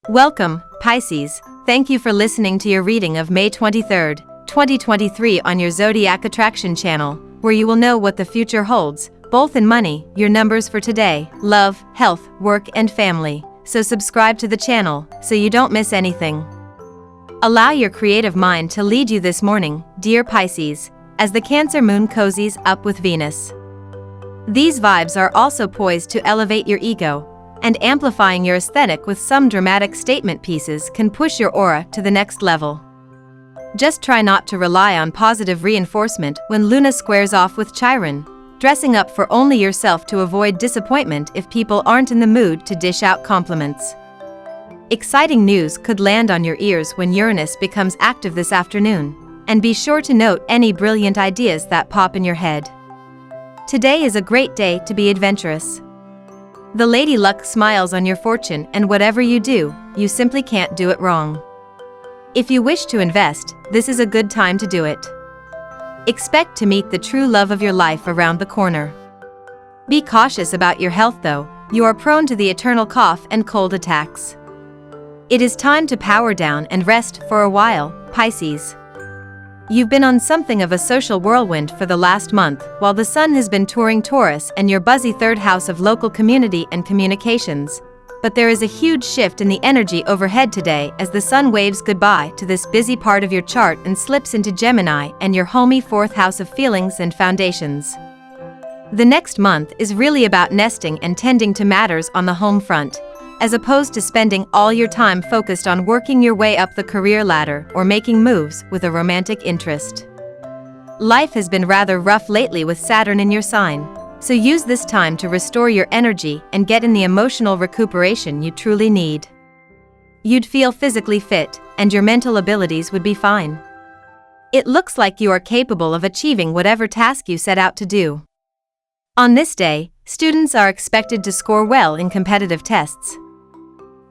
Welcome, Pisces. Thank you for listening to your reading of May 23rd, 2023 on your Zodiac Attraction channel, where you will know what the future holds, both in money, your numbers for today, love, health, work and family. So subscribe to the channel, so you don't miss anything. Allow your creative mind to lead you this morning, dear Pisces, as the Cancer moon cozies up with Venus. These vibes are also poised to elevate your ego, and amplifying your aesthetic with some dramatic statement pieces can push your aura to the next level. Just try not to rely on positive reinforcement when Luna squares off with Chiron, dressing up for only yourself to avoid disappointment if people aren't in the mood to dish out compliments. Exciting news could land on your ears when Uranus becomes active this afternoon, and be sure to note any brilliant ideas that pop in your head. Today is a great day to be adventurous. The Lady Luck smiles on your fortune, and whatever you do, you simply can't do it wrong. If you wish to invest, this is a good time to do it. Expect to meet the true love of your life around the corner. Be cautious about your health though, you are prone to the eternal cough and cold attacks. It is time to power down and rest for a while, Pisces. You've been on something of a social whirlwind for the last month, while the Sun has been touring Taurus and your buzzy third house of local community and communications. But there is a huge shift in the energy overhead today as the Sun waves goodbye to this busy part of your chart and slips into Gemini and your homey fourth house of feelings and foundations. The next month is really about nesting and tending to matters on the home front, as opposed to spending all your time focused on working your way up the career ladder or making moves with a romantic interest. Life has been rather rough lately with Saturn in your sign, so use this time to restore your energy and get in the emotional recuperation you truly need. You'd feel physically fit, and your mental abilities would be fine. It looks like you are capable of achieving whatever task you set out to do. On this day, students are expected to score well in competitive tests.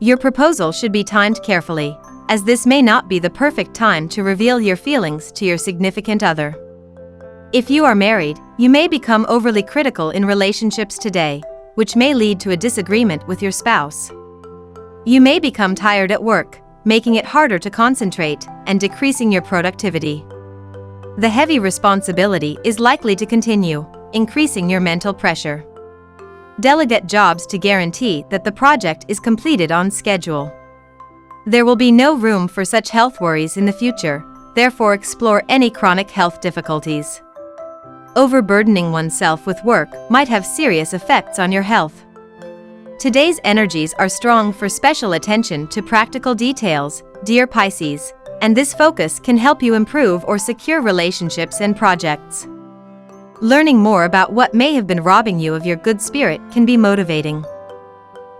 Your proposal should be timed carefully, as this may not be the perfect time to reveal your feelings to your significant other. If you are married, you may become overly critical in relationships today, which may lead to a disagreement with your spouse. You may become tired at work, making it harder to concentrate and decreasing your productivity. The heavy responsibility is likely to continue, increasing your mental pressure. Delegate jobs to guarantee that the project is completed on schedule. There will be no room for such health worries in the future, therefore explore any chronic health difficulties. Overburdening oneself with work might have serious effects on your health. Today's energies are strong for special attention to practical details, dear Pisces, and this focus can help you improve or secure relationships and projects. Learning more about what may have been robbing you of your good spirit can be motivating.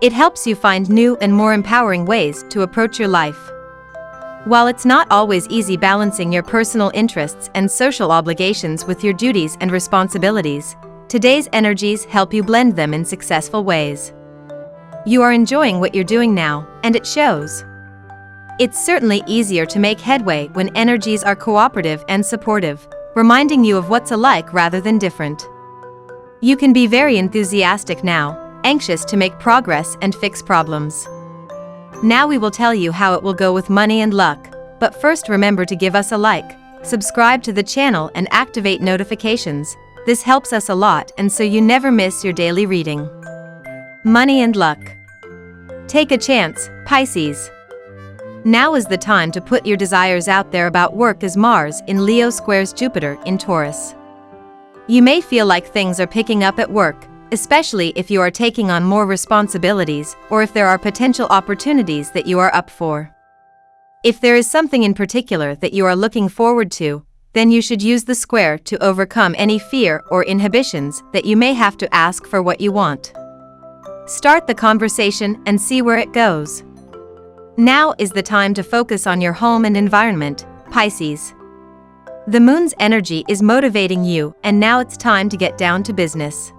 It helps you find new and more empowering ways to approach your life. While it's not always easy balancing your personal interests and social obligations with your duties and responsibilities, today's energies help you blend them in successful ways. You are enjoying what you're doing now, and it shows. It's certainly easier to make headway when energies are cooperative and supportive, reminding you of what's alike rather than different. You can be very enthusiastic now, anxious to make progress and fix problems. Now we will tell you how it will go with money and luck, but first remember to give us a like, subscribe to the channel and activate notifications. This helps us a lot and so you never miss your daily reading. Money and luck. Take a chance, Pisces. Now is the time to put your desires out there about work as Mars in Leo squares Jupiter in Taurus. You may feel like things are picking up at work, especially if you are taking on more responsibilities or if there are potential opportunities that you are up for. If there is something in particular that you are looking forward to, then you should use the square to overcome any fear or inhibitions that you may have to ask for what you want. Start the conversation and see where it goes. Now is the time to focus on your home and environment, Pisces. The moon's energy is motivating you, and now it's time to get down to business.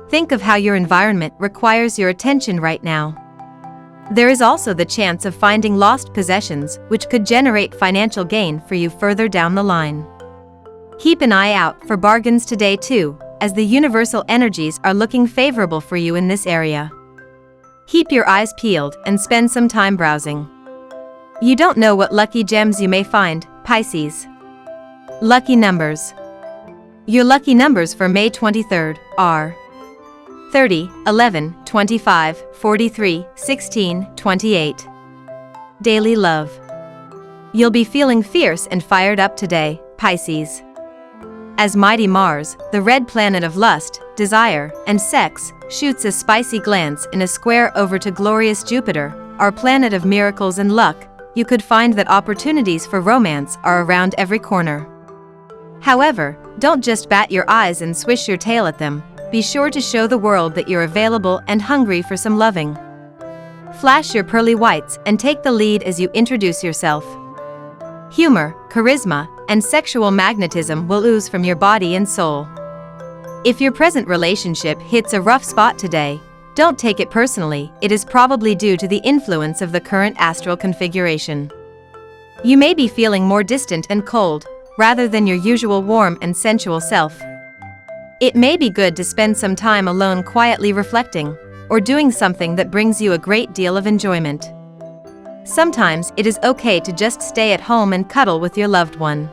Think of how your environment requires your attention right now. There is also the chance of finding lost possessions, which could generate financial gain for you further down the line. Keep an eye out for bargains today too, as the universal energies are looking favorable for you in this area. Keep your eyes peeled and spend some time browsing. You don't know what lucky gems you may find, Pisces. Lucky numbers. Your lucky numbers for May 23rd are 30, 11, 25, 43, 16, 28. Daily love. You'll be feeling fierce and fired up today, Pisces. As mighty Mars, the red planet of lust, desire, and sex, shoots a spicy glance in a square over to glorious Jupiter, our planet of miracles and luck, you could find that opportunities for romance are around every corner. However, don't just bat your eyes and swish your tail at them. Be sure to show the world that you're available and hungry for some loving. Flash your pearly whites and take the lead as you introduce yourself. Humor, charisma, and sexual magnetism will ooze from your body and soul. If your present relationship hits a rough spot today, don't take it personally, it is probably due to the influence of the current astral configuration. You may be feeling more distant and cold, rather than your usual warm and sensual self. It may be good to spend some time alone quietly reflecting, or doing something that brings you a great deal of enjoyment. Sometimes it is okay to just stay at home and cuddle with your loved one.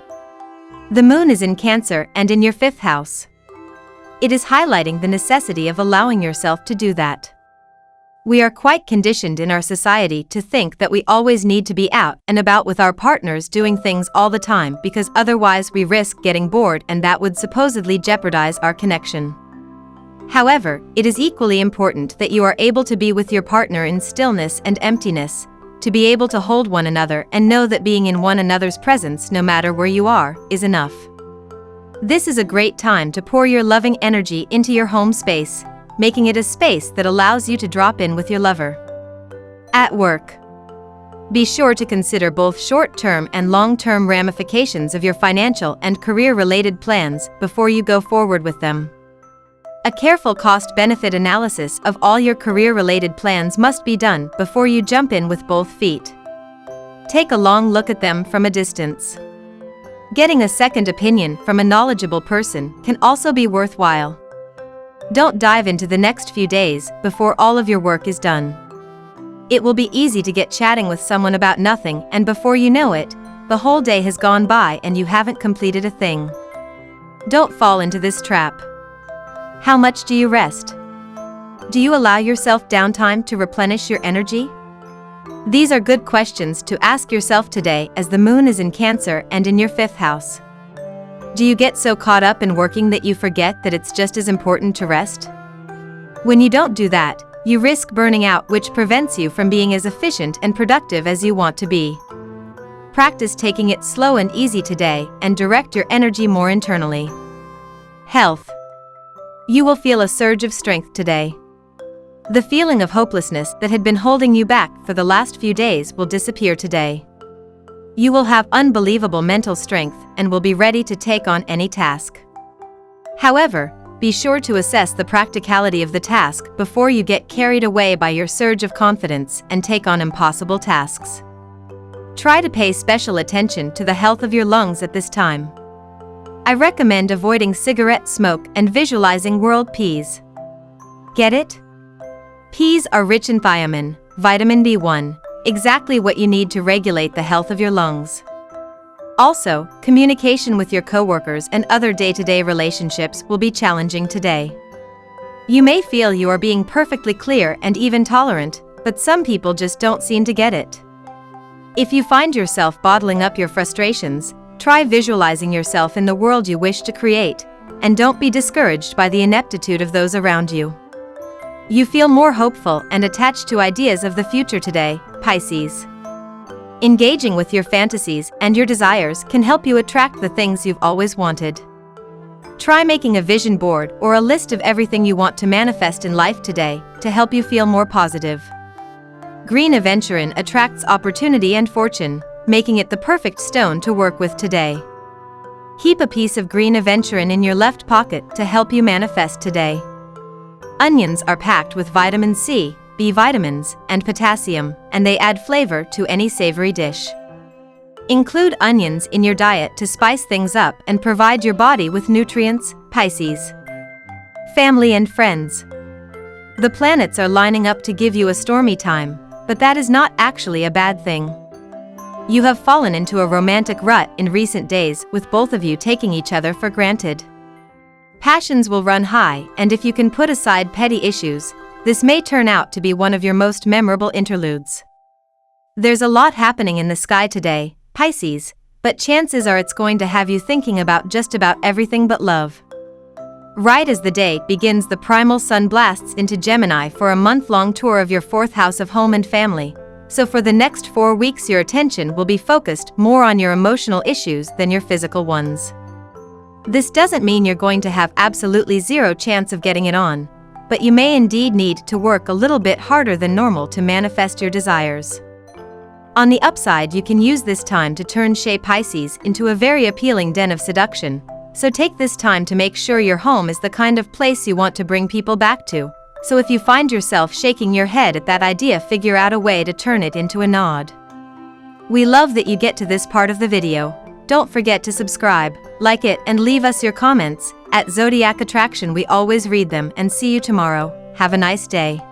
The moon is in Cancer and in your 5th house. It is highlighting the necessity of allowing yourself to do that. We are quite conditioned in our society to think that we always need to be out and about with our partners doing things all the time because otherwise we risk getting bored and that would supposedly jeopardize our connection. However, it is equally important that you are able to be with your partner in stillness and emptiness, to be able to hold one another and know that being in one another's presence no matter where you are, is enough. This is a great time to pour your loving energy into your home space, making it a space that allows you to drop in with your lover. At work. Be sure to consider both short-term and long-term ramifications of your financial and career-related plans before you go forward with them. A careful cost-benefit analysis of all your career-related plans must be done before you jump in with both feet. Take a long look at them from a distance. Getting a second opinion from a knowledgeable person can also be worthwhile. Don't dive into the next few days before all of your work is done. It will be easy to get chatting with someone about nothing, and before you know it, the whole day has gone by and you haven't completed a thing. Don't fall into this trap. How much do you rest? Do you allow yourself downtime to replenish your energy? These are good questions to ask yourself today as the moon is in Cancer and in your 5th house. Do you get so caught up in working that you forget that it's just as important to rest? When you don't do that, you risk burning out, which prevents you from being as efficient and productive as you want to be. Practice taking it slow and easy today and direct your energy more internally. Health. You will feel a surge of strength today. The feeling of hopelessness that had been holding you back for the last few days will disappear today. You will have unbelievable mental strength and will be ready to take on any task. However, be sure to assess the practicality of the task before you get carried away by your surge of confidence and take on impossible tasks. Try to pay special attention to the health of your lungs at this time. I recommend avoiding cigarette smoke and visualizing world peas. Get it? Peas are rich in thiamine, vitamin B1, exactly what you need to regulate the health of your lungs. Also, communication with your coworkers and other day-to-day relationships will be challenging today. You may feel you are being perfectly clear and even tolerant, but some people just don't seem to get it. If you find yourself bottling up your frustrations, try visualizing yourself in the world you wish to create, and don't be discouraged by the ineptitude of those around you. You feel more hopeful and attached to ideas of the future today, Pisces. Engaging with your fantasies and your desires can help you attract the things you've always wanted. Try making a vision board or a list of everything you want to manifest in life today to help you feel more positive. Green aventurine attracts opportunity and fortune, making it the perfect stone to work with today. Keep a piece of green aventurine in your left pocket to help you manifest today. Onions are packed with vitamin C, B vitamins, and potassium, and they add flavor to any savory dish. Include onions in your diet to spice things up and provide your body with nutrients, Pisces. Family and friends. The planets are lining up to give you a stormy time, but that is not actually a bad thing. You have fallen into a romantic rut in recent days, with both of you taking each other for granted. Passions will run high, and if you can put aside petty issues, this may turn out to be one of your most memorable interludes. There's a lot happening in the sky today, Pisces, but chances are it's going to have you thinking about just about everything but love. Right as the day begins, the primal sun blasts into Gemini for a month-long tour of your fourth house of home and family. So for the next 4 weeks your attention will be focused more on your emotional issues than your physical ones. This doesn't mean you're going to have absolutely zero chance of getting it on, but you may indeed need to work a little bit harder than normal to manifest your desires. On the upside, you can use this time to turn Shay Pisces into a very appealing den of seduction, so take this time to make sure your home is the kind of place you want to bring people back to. So if you find yourself shaking your head at that idea, figure out a way to turn it into a nod. We love that you get to this part of the video. Don't forget to subscribe, like it, and leave us your comments. At Zodiac Attraction we always read them, and see you tomorrow. Have a nice day.